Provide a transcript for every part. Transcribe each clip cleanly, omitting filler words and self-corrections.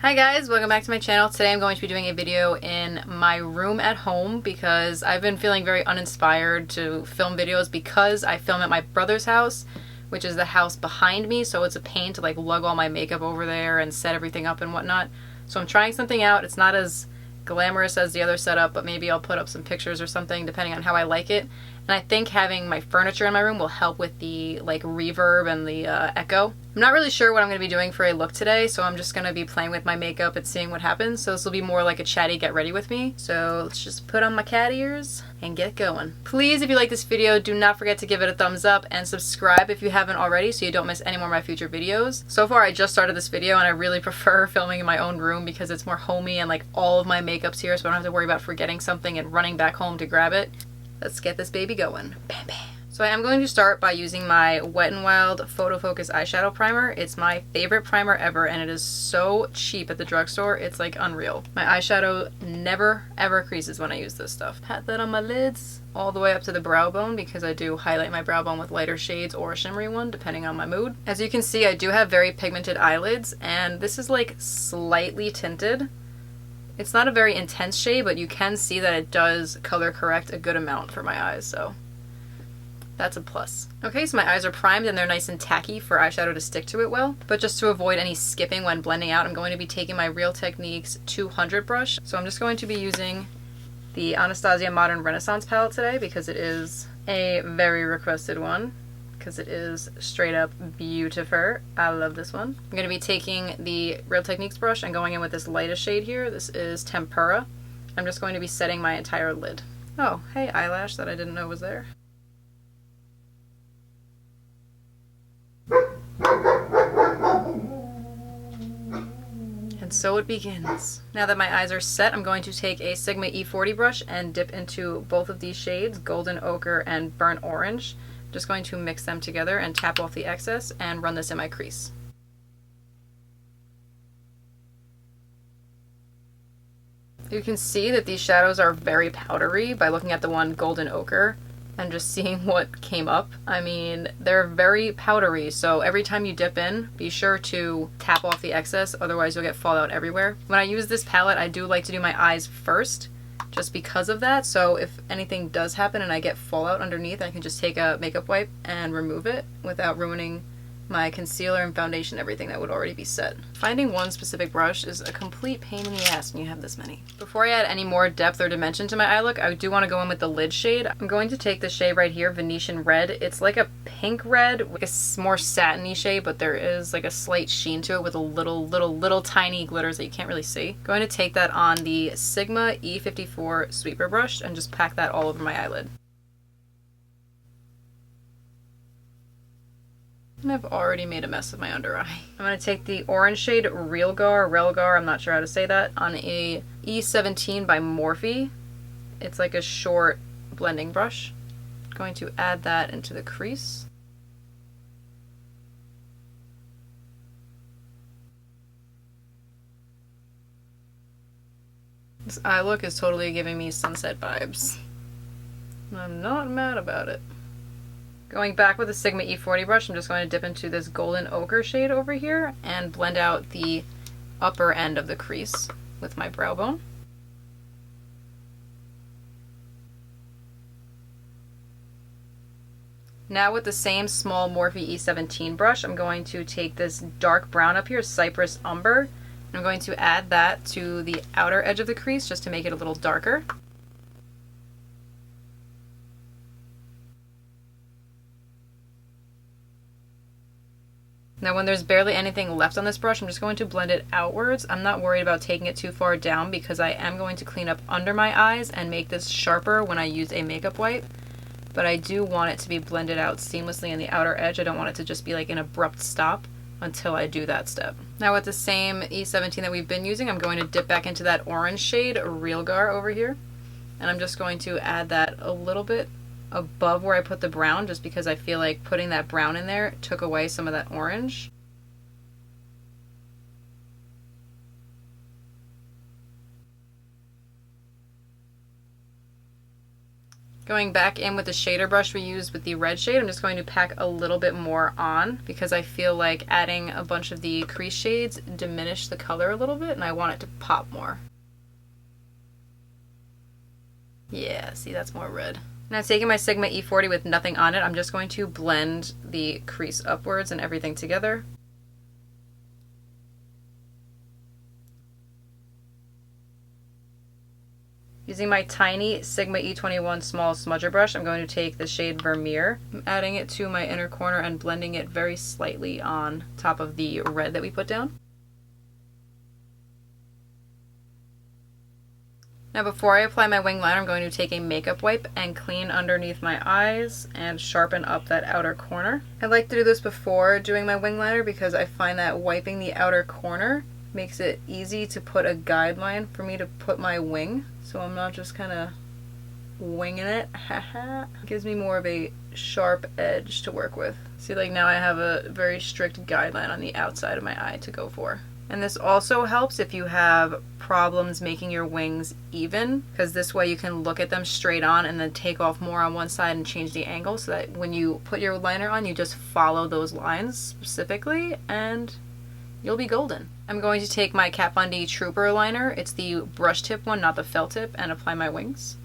Hi guys, welcome back to my channel. Today I'm going to be doing a video in my room at home because I've been feeling very uninspired to film videos because I film at my brother's house, which is the house behind me, so it's a pain to like lug all my makeup over there and set everything up and whatnot. So I'm trying something out. It's not as glamorous as the other setup, but maybe I'll put up some pictures or something depending on how I like it. And I think having my furniture in my room will help with the like reverb and the echo. I'm not really sure what I'm going to be doing for a look today, so I'm just going to be playing with my makeup and seeing what happens. So this will be more like a chatty get ready with me. So let's just put on my cat ears and get going. Please, if you like this video, do not forget to give it a thumbs up and subscribe if you haven't already so you don't miss any more of my future videos. So far I just started this video and I really prefer filming in my own room because it's more homey and like all of my makeup's here, so I don't have to worry about forgetting something and running back home to grab it. Let's get this baby going. Bam, bam. So I am going to start by using my Wet n Wild Photo Focus eyeshadow primer. It's my favorite primer ever and it is so cheap at the drugstore. It's like unreal. My eyeshadow never ever creases when I use this stuff. Pat that on my lids all the way up to the brow bone because I do highlight my brow bone with lighter shades or a shimmery one depending on my mood. As you can see, I do have very pigmented eyelids and this is like slightly tinted. It's not a very intense shade, but you can see that it does color correct a good amount for my eyes, so that's a plus. Okay, so my eyes are primed and they're nice and tacky for eyeshadow to stick to it well. But just to avoid any skipping when blending out, I'm going to be taking my Real Techniques 200 brush. So I'm just going to be using the Anastasia Modern Renaissance palette today because it is a very requested one. Because it is straight up beautiful. I love this one. I'm going to be taking the Real Techniques brush and going in with this lightest shade here. This is Tempera. I'm just going to be setting my entire lid. Oh, hey, eyelash that I didn't know was there. And so it begins. Now that my eyes are set, I'm going to take a Sigma E40 brush and dip into both of these shades, Golden Ochre and Burnt Orange. Just going to mix them together and tap off the excess and run this in my crease. You can see that these shadows are very powdery by looking at the one Golden Ochre and just seeing what came up. I mean, they're very powdery, so every time you dip in, be sure to tap off the excess, otherwise you'll get fallout everywhere. When I use this palette, I do like to do my eyes first, just because of that, so if anything does happen and I get fallout underneath, I can just take a makeup wipe and remove it without ruining my concealer and foundation, everything that would already be set. Finding one specific brush is a complete pain in the ass when you have this many. Before I add any more depth or dimension to my eye look, I do want to go in with the lid shade. I'm going to take the shade right here, Venetian Red. It's like a pink red, like a more satiny shade, but there is like a slight sheen to it with a little tiny glitters that you can't really see. Going to take that on the Sigma E54 sweeper brush and just pack that all over my eyelid. And I've already made a mess of my under eye. I'm going to take the orange shade Relgar, I'm not sure how to say that, on a E17 by Morphe. It's like a short blending brush. I'm going to add that into the crease. This eye look is totally giving me sunset vibes. And I'm not mad about it. Going back with the Sigma E40 brush, I'm just going to dip into this Golden Ochre shade over here and blend out the upper end of the crease with my brow bone. Now with the same small Morphe E17 brush, I'm going to take this dark brown up here, Cypress Umber, and I'm going to add that to the outer edge of the crease just to make it a little darker. Now when there's barely anything left on this brush, I'm just going to blend it outwards. I'm not worried about taking it too far down because I am going to clean up under my eyes and make this sharper when I use a makeup wipe. But I do want it to be blended out seamlessly in the outer edge. I don't want it to just be like an abrupt stop until I do that step. Now with the same E17 that we've been using, I'm going to dip back into that orange shade, Realgar over here. And I'm just going to add that a little bit above where I put the brown, just because I feel like putting that brown in there took away some of that orange. Going back in with the shader brush we used with the red shade, I'm just going to pack a little bit more on because I feel like adding a bunch of the crease shades diminish the color a little bit and I want it to pop more. Yeah, see, that's more red. Now taking my Sigma E40 with nothing on it, I'm just going to blend the crease upwards and everything together. Using my tiny Sigma E21 small smudger brush, I'm going to take the shade Vermeer. I'm adding it to my inner corner and blending it very slightly on top of the red that we put down. Now before I apply my wing liner, I'm going to take a makeup wipe and clean underneath my eyes and sharpen up that outer corner. I like to do this before doing my wing liner because I find that wiping the outer corner makes it easy to put a guideline for me to put my wing. So I'm not just kind of winging it. It gives me more of a sharp edge to work with. See, like now I have a very strict guideline on the outside of my eye to go for. And this also helps if you have problems making your wings even, because this way you can look at them straight on and then take off more on one side and change the angle so that when you put your liner on, you just follow those lines specifically and you'll be golden. I'm going to take my Kat Von D Trooper liner, it's the brush tip one, not the felt tip, and apply my wings.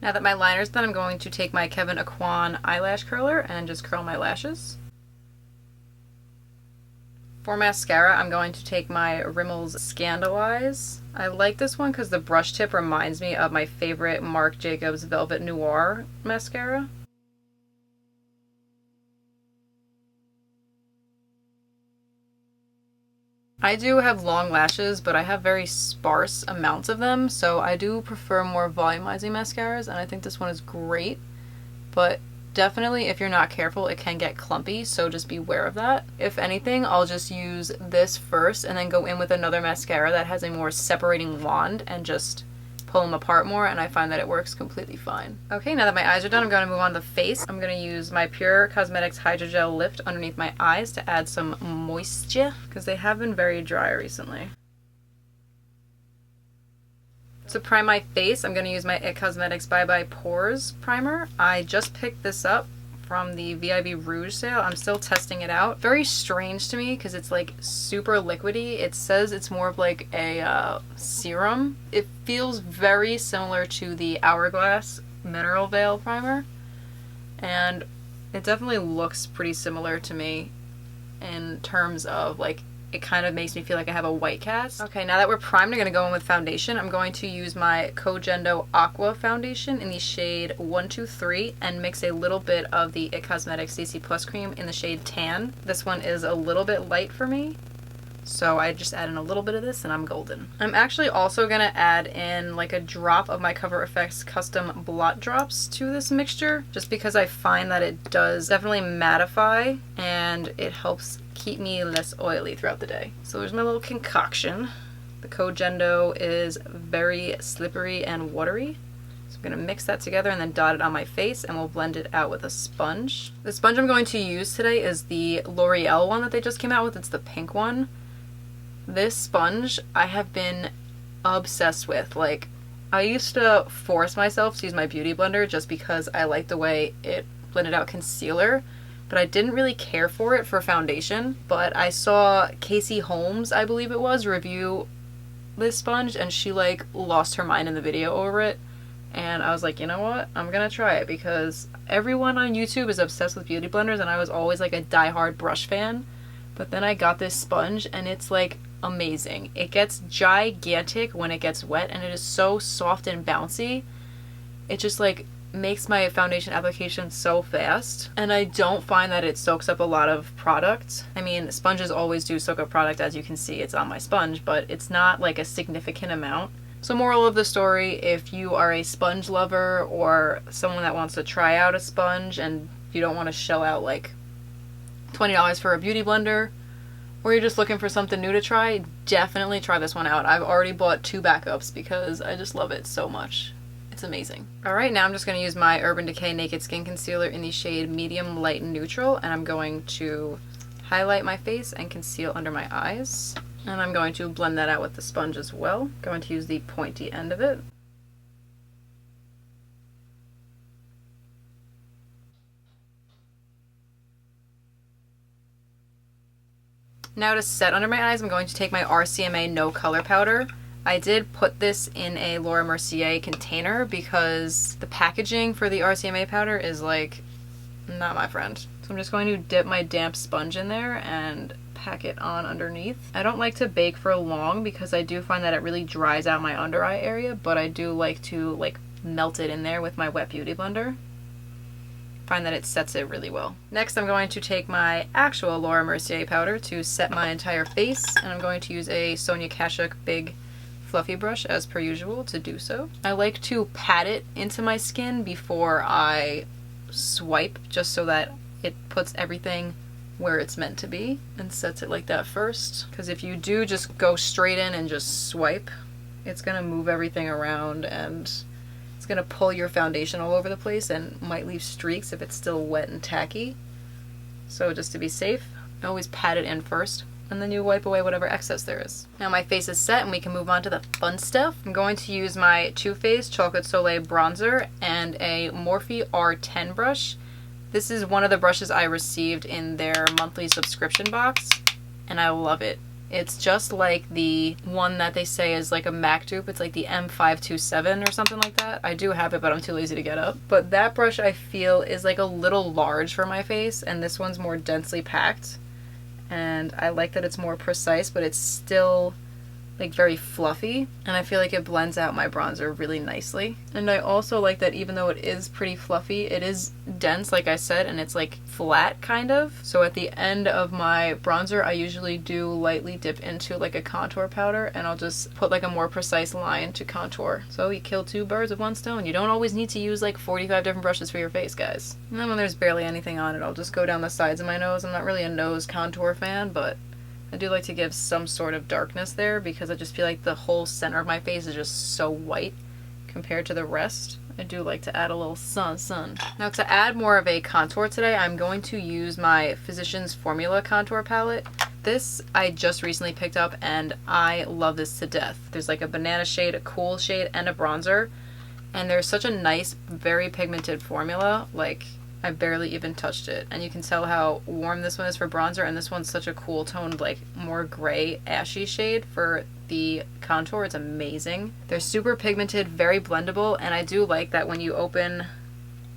Now that my liner's done, I'm going to take my Kevyn Aucoin eyelash curler and just curl my lashes. For mascara, I'm going to take my Rimmel's Scandalize. I like this one because the brush tip reminds me of my favorite Marc Jacobs Velvet Noir mascara. I do have long lashes, but I have very sparse amounts of them, so I do prefer more volumizing mascaras, and I think this one is great, but definitely if you're not careful it can get clumpy, so just be aware of that. If anything, I'll just use this first and then go in with another mascara that has a more separating wand and just pull them apart more, and I find that it works completely fine. Okay, now that my eyes are done, I'm going to move on to the face. I'm going to use my Pure Cosmetics Hydrogel Lift underneath my eyes to add some moisture, because they have been very dry recently. To prime my face, I'm going to use my IT Cosmetics Bye Bye Pores primer. I just picked this up from the VIB Rouge sale. I'm still testing it out. Very strange to me because it's like super liquidy. It says it's more of like a serum. It feels very similar to the Hourglass Mineral Veil primer, and it definitely looks pretty similar to me in terms of like it kind of makes me feel like I have a white cast. Okay, now that we're primed, I'm going to go in with foundation. I'm going to use my Kogendo Aqua foundation in the shade 123 and mix a little bit of the IT Cosmetics CC Plus cream in the shade Tan. This one is a little bit light for me, so I just add in a little bit of this and I'm golden. I'm actually also going to add in like a drop of my Cover FX custom blot drops to this mixture, just because I find that it does definitely mattify and it helps keep me less oily throughout the day. So there's my little concoction. The Kogendo is very slippery and watery. So I'm going to mix that together and then dot it on my face, and we'll blend it out with a sponge. The sponge I'm going to use today is the L'Oreal one that they just came out with. It's the pink one. This sponge I have been obsessed with. Like, I used to force myself to use my beauty blender just because I like the way it blended out concealer, but I didn't really care for it for foundation. But I saw Casey Holmes, I believe it was, review this sponge, and she like lost her mind in the video over it. And I was like, you know what? I'm gonna try it because everyone on YouTube is obsessed with beauty blenders, and I was always like a diehard brush fan. But then I got this sponge and it's like amazing. It gets gigantic when it gets wet, and it is so soft and bouncy. It just like makes my foundation application so fast, and I don't find that it soaks up a lot of product. I mean, sponges always do soak up product, as you can see, it's on my sponge, but it's not like a significant amount. So moral of the story, if you are a sponge lover or someone that wants to try out a sponge and you don't want to shell out like $20 for a beauty blender, or you're just looking for something new to try, definitely try this one out. I've already bought 2 backups because I just love it so much. It's amazing. Alright, now I'm just going to use my Urban Decay Naked Skin Concealer in the shade Medium Light Neutral, and I'm going to highlight my face and conceal under my eyes. And I'm going to blend that out with the sponge as well. Going to use the pointy end of it. Now to set under my eyes, I'm going to take my RCMA No Color Powder. I did put this in a Laura Mercier container because the packaging for the RCMA powder is like, not my friend. So I'm just going to dip my damp sponge in there and pack it on underneath. I don't like to bake for long because I do find that it really dries out my under eye area, but I do like to melt it in there with my wet beauty blender. Find that it sets it really well. Next, I'm going to take my actual Laura Mercier powder to set my entire face, and I'm going to use a Sonia Kashuk big fluffy brush as per usual to do so. I like to pat it into my skin before I swipe, just so that it puts everything where it's meant to be and sets it like that first. Because if you do just go straight in and just swipe, it's gonna move everything around and it's gonna pull your foundation all over the place and might leave streaks if it's still wet and tacky. So just to be safe, always pat it in first, and then you wipe away whatever excess there is. Now my face is set and we can move on to the fun stuff. I'm going to use my Too Faced Chocolate Soleil bronzer and a Morphe R10 brush. This is one of the brushes I received in their monthly subscription box, and I love it. It's just like the one that they say is like a MAC dupe. It's like the M527 or something like that. I do have it, but I'm too lazy to get up. But that brush I feel is like a little large for my face, and this one's more densely packed. And I like that it's more precise, but it's still like very fluffy, and I feel like it blends out my bronzer really nicely. And I also like that even though it is pretty fluffy, it is dense, like I said, and it's like flat kind of. So at the end of my bronzer, I usually do lightly dip into like a contour powder, and I'll just put like a more precise line to contour. So you kill two birds with one stone. You don't always need to use like 45 different brushes for your face, guys. And then when there's barely anything on it, I'll just go down the sides of my nose. I'm not really a nose contour fan, but I do like to give some sort of darkness there because I just feel like the whole center of my face is just so white compared to the rest. I do like to add a little sun. Now to add more of a contour today, I'm going to use my Physicians Formula contour palette. This I just recently picked up and I love this to death. There's like a banana shade, a cool shade, and a bronzer. And there's such a nice, very pigmented formula. Like, I barely even touched it, and you can tell how warm this one is for bronzer, and this one's such a cool toned, like more gray ashy shade for the contour. It's amazing. They're super pigmented, very blendable, and I do like that when you open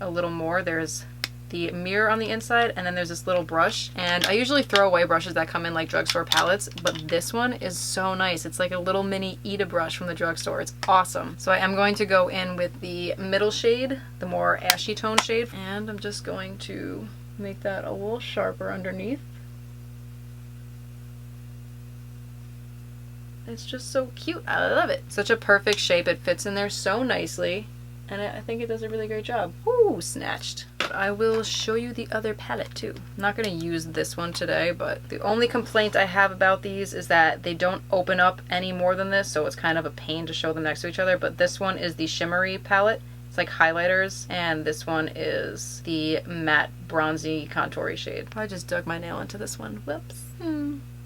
a little more, there's the mirror on the inside, and then there's this little brush. And I usually throw away brushes that come in like drugstore palettes, but this one is so nice. It's like a little mini Eda brush from the drugstore. It's awesome. So I am going to go in with the middle shade, the more ashy tone shade, and I'm just going to make that a little sharper underneath. It's just so cute. I love it. Such a perfect shape. It fits in there so nicely, and I think it does a really great job. Woo, snatched. But I will show you the other palette too. I'm not going to use this one today, but the only complaint I have about these is that they don't open up any more than this, so it's kind of a pain to show them next to each other. But this one is the shimmery palette. It's like highlighters, and this one is the matte bronzy contoury shade. I just dug my nail into this one. Whoops.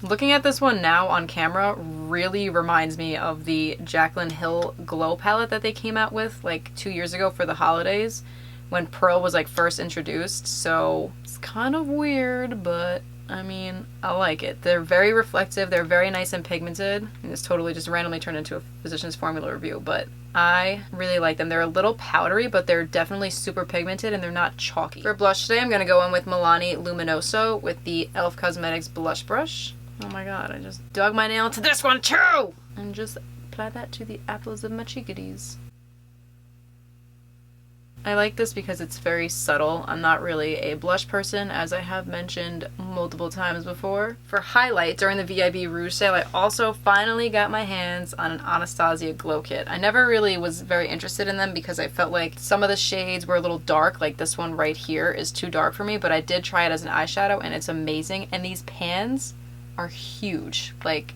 Looking at this one now on camera really reminds me of the Jaclyn Hill Glow palette that they came out with like 2 years ago for the holidays when Pearl was like first introduced. So it's kind of weird, but I mean, I like it. They're very reflective, they're very nice and pigmented, and it's totally just randomly turned into a Physicians Formula review, but I really like them. They're a little powdery, but they're definitely super pigmented and they're not chalky. For blush today, I'm going to go in with Milani Luminoso with the e.l.f. Cosmetics blush brush. Oh my god, I just dug my nail into this one too! And just apply that to the apples of my cheekities. I like this because it's very subtle. I'm not really a blush person, as I have mentioned multiple times before. For highlight, during the VIB Rouge sale, I also finally got my hands on an Anastasia Glow Kit. I never really was very interested in them because I felt like some of the shades were a little dark, like this one right here is too dark for me, but I did try it as an eyeshadow and it's amazing. And these pans are huge. Like,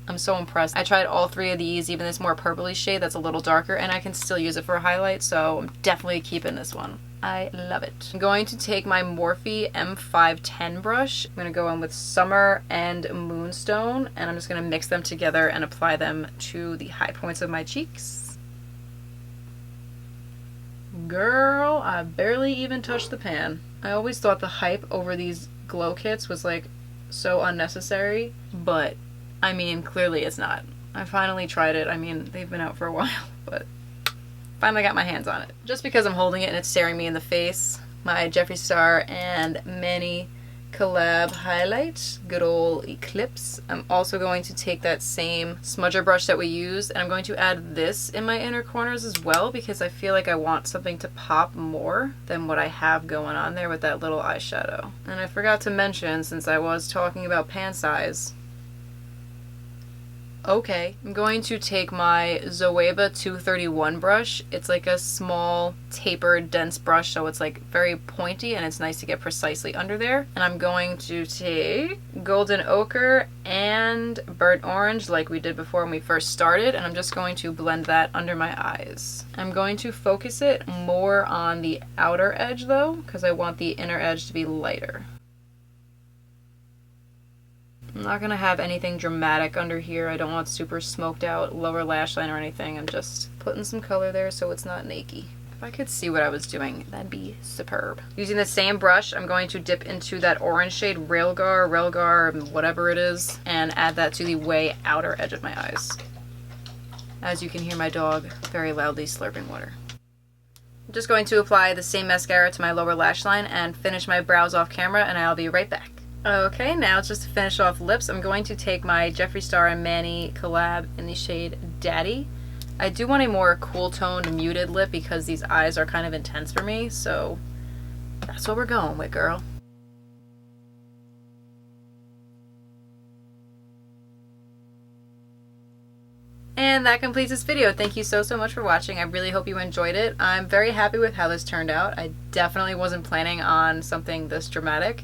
I'm so impressed. I tried all three of these, even this more purpley shade that's a little darker, and I can still use it for a highlight, so I'm definitely keeping this one. I love it. I'm going to take my Morphe M510 brush. I'm going to go in with Summer and Moonstone, and I'm just going to mix them together and apply them to the high points of my cheeks. Girl, I barely even touched the pan. I always thought the hype over these glow kits was like so unnecessary, but I mean, clearly it's not. I finally tried it. I mean, they've been out for a while, but finally got my hands on it. Just because I'm holding it and it's staring me in the face, my Jeffree Star and Manny collab highlight, good old Eclipse. I'm also going to take that same smudger brush that we used, and I'm going to add this in my inner corners as well, because I feel like I want something to pop more than what I have going on there with that little eyeshadow. And I forgot to mention, since I was talking about pan size, okay, I'm going to take my Zoeva 231 brush. It's like a small, tapered, dense brush, so it's like very pointy and it's nice to get precisely under there. And I'm going to take Golden Ochre and Burnt Orange like we did before when we first started, and I'm just going to blend that under my eyes. I'm going to focus it more on the outer edge though, because I want the inner edge to be lighter. I'm not going to have anything dramatic under here. I don't want super smoked out lower lash line or anything. I'm just putting some color there so it's not nakey. If I could see what I was doing, that'd be superb. Using the same brush, I'm going to dip into that orange shade, Railgar, whatever it is, and add that to the way outer edge of my eyes. As you can hear my dog very loudly slurping water. I'm just going to apply the same mascara to my lower lash line and finish my brows off camera, and I'll be right back. Okay, now just to finish off lips, I'm going to take my Jeffree Star and Manny collab in the shade Daddy. I do want a more cool toned muted lip because these eyes are kind of intense for me, so that's what we're going with, girl. And that completes this video. Thank you so much for watching. I really hope you enjoyed it. I'm very happy with how this turned out. I definitely wasn't planning on something this dramatic,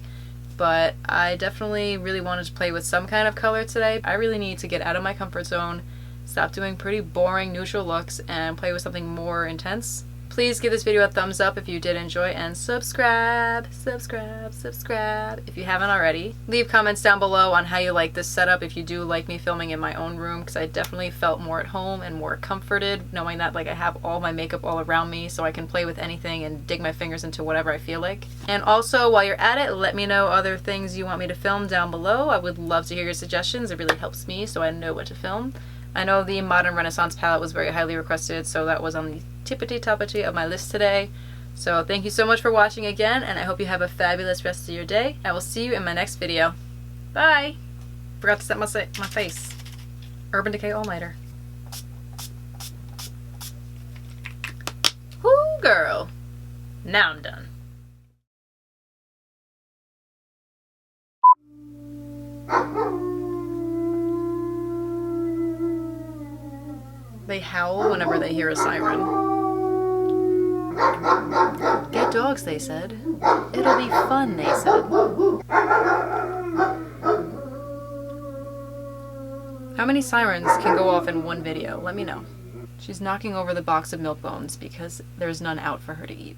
but I definitely really wanted to play with some kind of color today. I really need to get out of my comfort zone, stop doing pretty boring neutral looks, and play with something more intense. Please give this video a thumbs up if you did enjoy, and subscribe if you haven't already. Leave comments down below on how you like this setup, if you do like me filming in my own room, because I definitely felt more at home and more comforted knowing that like I have all my makeup all around me so I can play with anything and dig my fingers into whatever I feel like. And also, while you're at it, let me know other things you want me to film down below. I would love to hear your suggestions. It really helps me so I know what to film. I know the Modern Renaissance palette was very highly requested, so that was on the tippity-toppity of my list today. So thank you so much for watching again, and I hope you have a fabulous rest of your day. I will see you in my next video. Bye! Forgot to set my face. Urban Decay All-Nighter. Whoo, girl! Now I'm done. They howl whenever they hear a siren. Get dogs, they said. It'll be fun, they said. How many sirens can go off in one video? Let me know. She's knocking over the box of milk bones because there's none out for her to eat.